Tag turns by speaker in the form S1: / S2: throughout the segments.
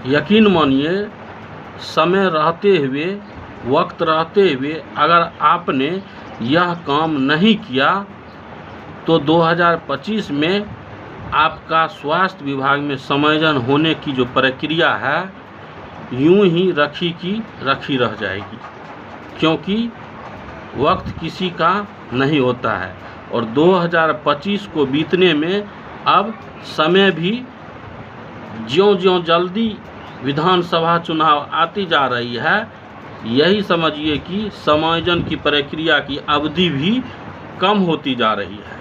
S1: यकीन मानिए, समय रहते हुए, वक्त रहते हुए अगर आपने यह काम नहीं किया तो 2025 में आपका स्वास्थ्य विभाग में समायोजन होने की जो प्रक्रिया है यूं ही रखी की रखी रह जाएगी, क्योंकि वक्त किसी का नहीं होता है। और 2025 को बीतने में अब समय भी ज्यों-ज्यों जल्दी विधानसभा चुनाव आती जा रही है, यही समझिए कि समायोजन की प्रक्रिया की अवधि भी कम होती जा रही है।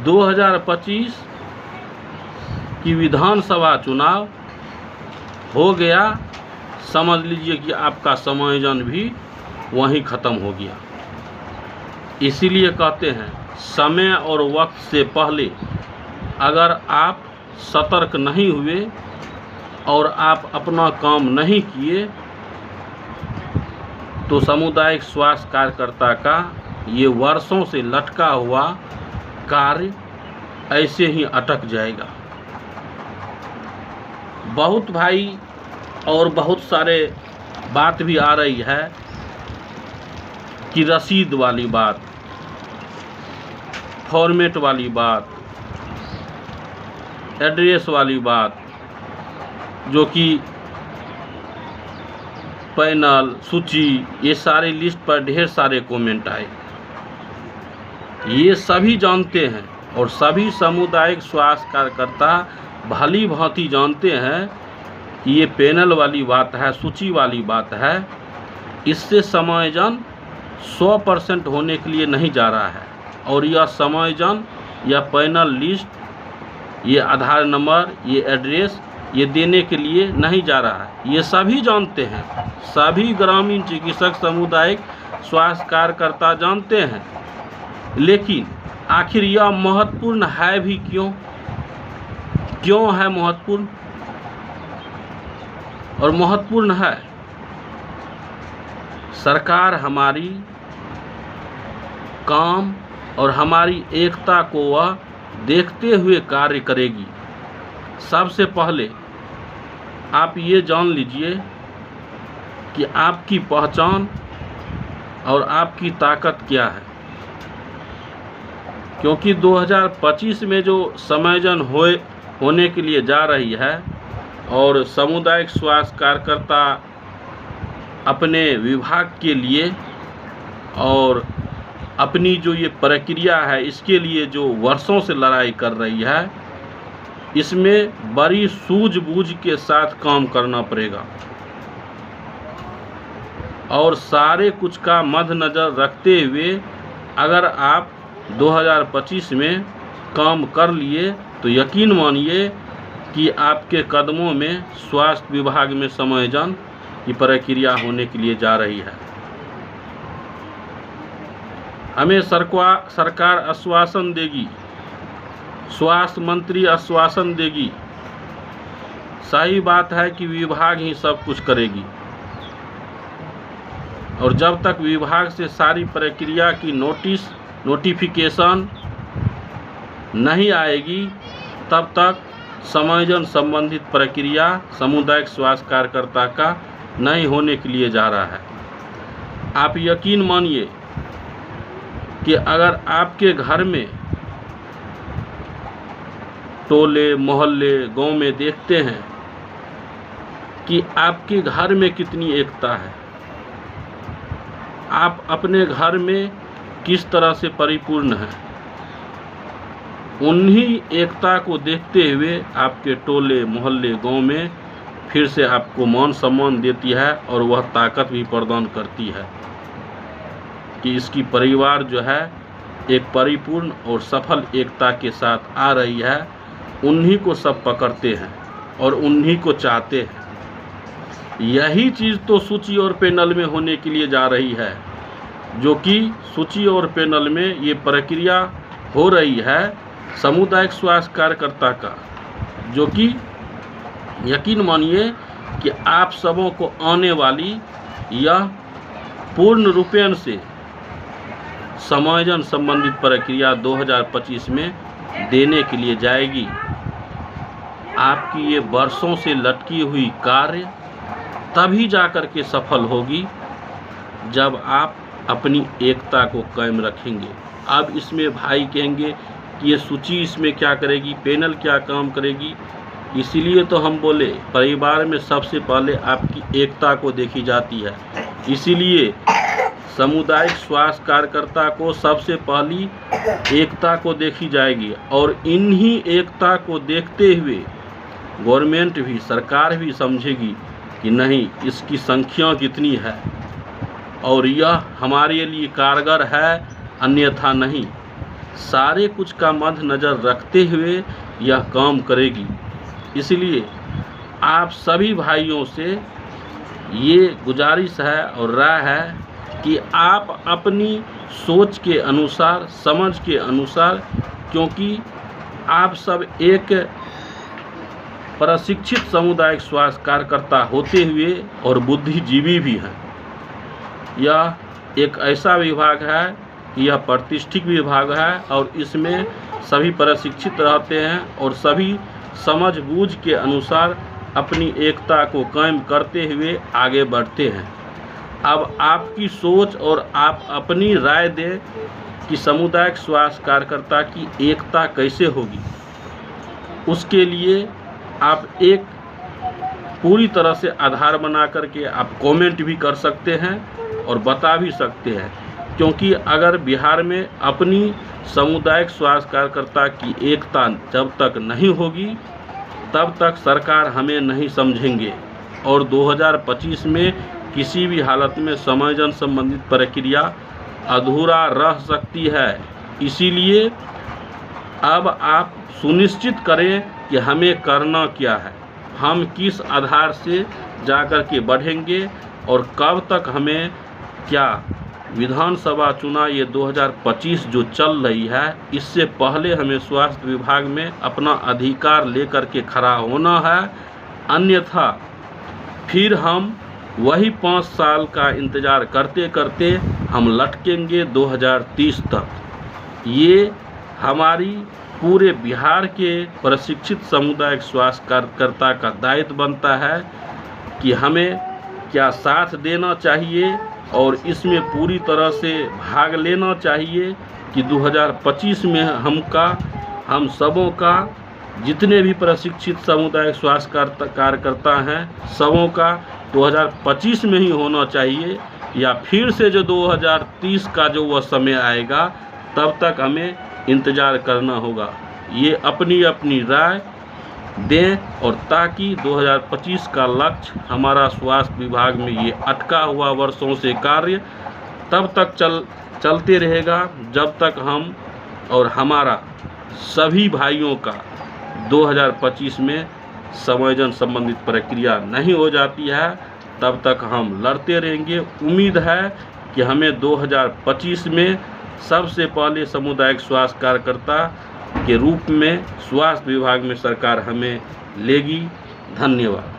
S1: 2025 की विधानसभा चुनाव हो गया, समझ लीजिए कि आपका समायोजन भी वहीं ख़त्म हो गया। इसीलिए कहते हैं, समय और वक्त से पहले अगर आप सतर्क नहीं हुए और आप अपना काम नहीं किए तो सामुदायिक स्वास्थ्य कार्यकर्ता का ये वर्षों से लटका हुआ कार्य ऐसे ही अटक जाएगा। बहुत भाई और बहुत सारे बात भी आ रही है कि रसीद वाली बात, फॉर्मेट वाली बात, एड्रेस वाली बात, जो कि पैनल, सूची, ये सारे लिस्ट पर ढेर सारे कमेंट आए। ये सभी जानते हैं और सभी सामुदायिक स्वास्थ्य कार्यकर्ता भली भांति जानते हैं कि ये पैनल वाली बात है, सूची वाली बात है। इससे समायोजन 100% होने के लिए नहीं जा रहा है और यह समायोजन या पैनल लिस्ट, ये आधार नंबर, ये एड्रेस, ये देने के लिए नहीं जा रहा है। ये सभी जानते हैं, सभी ग्रामीण चिकित्सक सामुदायिक स्वास्थ्य कार्यकर्ता जानते हैं। लेकिन आखिर यह महत्वपूर्ण है भी क्यों? क्यों है महत्वपूर्ण? और महत्वपूर्ण है, सरकार हमारी काम और हमारी एकता को वह देखते हुए कार्य करेगी। सबसे पहले आप ये जान लीजिए कि आपकी पहचान और आपकी ताकत क्या है, क्योंकि 2025 में जो समायोजन होने के लिए जा रही है और सामुदायिक स्वास्थ्य कार्यकर्ता अपने विभाग के लिए और अपनी जो ये प्रक्रिया है इसके लिए जो वर्षों से लड़ाई कर रही है, इसमें बड़ी सूझबूझ के साथ काम करना पड़ेगा और सारे कुछ का मद्देनजर रखते हुए अगर आप 2025 में काम कर लिए तो यकीन मानिए कि आपके कदमों में स्वास्थ्य विभाग में समायोजन की प्रक्रिया होने के लिए जा रही है। हमें सरकार आश्वासन देगी, स्वास्थ्य मंत्री आश्वासन देगी। सही बात है कि विभाग ही सब कुछ करेगी और जब तक विभाग से सारी प्रक्रिया की नोटिफिकेशन नहीं आएगी तब तक समायोजन संबंधित प्रक्रिया सामुदायिक स्वास्थ्य कार्यकर्ता का नहीं होने के लिए जा रहा है। आप यकीन मानिए कि अगर आपके घर में, टोले मोहल्ले गांव में देखते हैं कि आपके घर में कितनी एकता है, आप अपने घर में किस तरह से परिपूर्ण हैं, उन्हीं एकता को देखते हुए आपके टोले मोहल्ले गांव में फिर से आपको मान सम्मान देती है और वह ताकत भी प्रदान करती है कि इसकी परिवार जो है एक परिपूर्ण और सफल एकता के साथ आ रही है। उन्हीं को सब पकड़ते हैं और उन्हीं को चाहते हैं। यही चीज़ तो सूची और पैनल में होने के लिए जा रही है, जो कि सूची और पैनल में ये प्रक्रिया हो रही है सामुदायिक स्वास्थ्य कार्यकर्ता का, जो कि यकीन मानिए कि आप सबों को आने वाली यह पूर्ण रूपेण से समायोजन संबंधित प्रक्रिया 2025 में देने के लिए जाएगी। आपकी ये वर्षों से लटकी हुई कार्य तभी जाकर के सफल होगी जब आप अपनी एकता को कायम रखेंगे। अब इसमें भाई कहेंगे कि ये सूची इसमें क्या करेगी, पैनल क्या काम करेगी। इसीलिए तो हम बोले परिवार में सबसे पहले आपकी एकता को देखी जाती है। इसीलिए सामुदायिक स्वास्थ्य कार्यकर्ता को सबसे पहली एकता को देखी जाएगी और इन्हीं एकता को देखते हुए गवर्नमेंट भी, सरकार भी समझेगी कि नहीं, इसकी संख्या कितनी है और यह हमारे लिए कारगर है, अन्यथा नहीं। सारे कुछ का मद्देनजर रखते हुए यह काम करेगी। इसलिए आप सभी भाइयों से ये गुजारिश है और राय है कि आप अपनी सोच के अनुसार, समझ के अनुसार, क्योंकि आप सब एक प्रशिक्षित सामुदायिक स्वास्थ्य कार्यकर्ता होते हुए और बुद्धिजीवी भी हैं। यह एक ऐसा विभाग है, यह प्रतिष्ठित विभाग है और इसमें सभी प्रशिक्षित रहते हैं और सभी समझ बूझ के अनुसार अपनी एकता को कायम करते हुए आगे बढ़ते हैं। अब आपकी सोच और आप अपनी राय दें कि सामुदायिक स्वास्थ्य कार्यकर्ता की एकता कैसे होगी। उसके लिए आप एक पूरी तरह से आधार बना करके आप कमेंट भी कर सकते हैं और बता भी सकते हैं, क्योंकि अगर बिहार में अपनी सामुदायिक स्वास्थ्य कार्यकर्ता की एकता जब तक नहीं होगी तब तक सरकार हमें नहीं समझेंगे और 2025 में किसी भी हालत में समायोजन संबंधित प्रक्रिया अधूरा रह सकती है। इसीलिए अब आप सुनिश्चित करें कि हमें करना क्या है, हम किस आधार से जाकर के बढ़ेंगे और कब तक हमें क्या विधानसभा चुनाव ये 2025 जो चल रही है, इससे पहले हमें स्वास्थ्य विभाग में अपना अधिकार लेकर के खड़ा होना है। अन्यथा फिर हम वही 5 साल का इंतज़ार करते करते हम लटकेंगे 2030 तक। ये हमारी पूरे बिहार के प्रशिक्षित सामुदायिक स्वास्थ्य कार्यकर्ता का दायित्व बनता है कि हमें क्या साथ देना चाहिए और इसमें पूरी तरह से भाग लेना चाहिए कि 2025 में हम सबों का, जितने भी प्रशिक्षित सामुदायिक स्वास्थ्य कार्यकर्ता हैं, सबों का 2025 में ही होना चाहिए, या फिर से जो 2030 का जो वह समय आएगा तब तक हमें इंतज़ार करना होगा। ये अपनी अपनी राय दें और ताकि 2025 का लक्ष्य हमारा स्वास्थ्य विभाग में ये अटका हुआ वर्षों से कार्य तब तक चलते रहेगा जब तक हम और हमारा सभी भाइयों का 2025 में समायोजन संबंधित प्रक्रिया नहीं हो जाती है। तब तक हम लड़ते रहेंगे। उम्मीद है कि हमें 2025 में सबसे पहले सामुदायिक स्वास्थ्य कार्यकर्ता के रूप में स्वास्थ्य विभाग में सरकार हमें लेगी। धन्यवाद।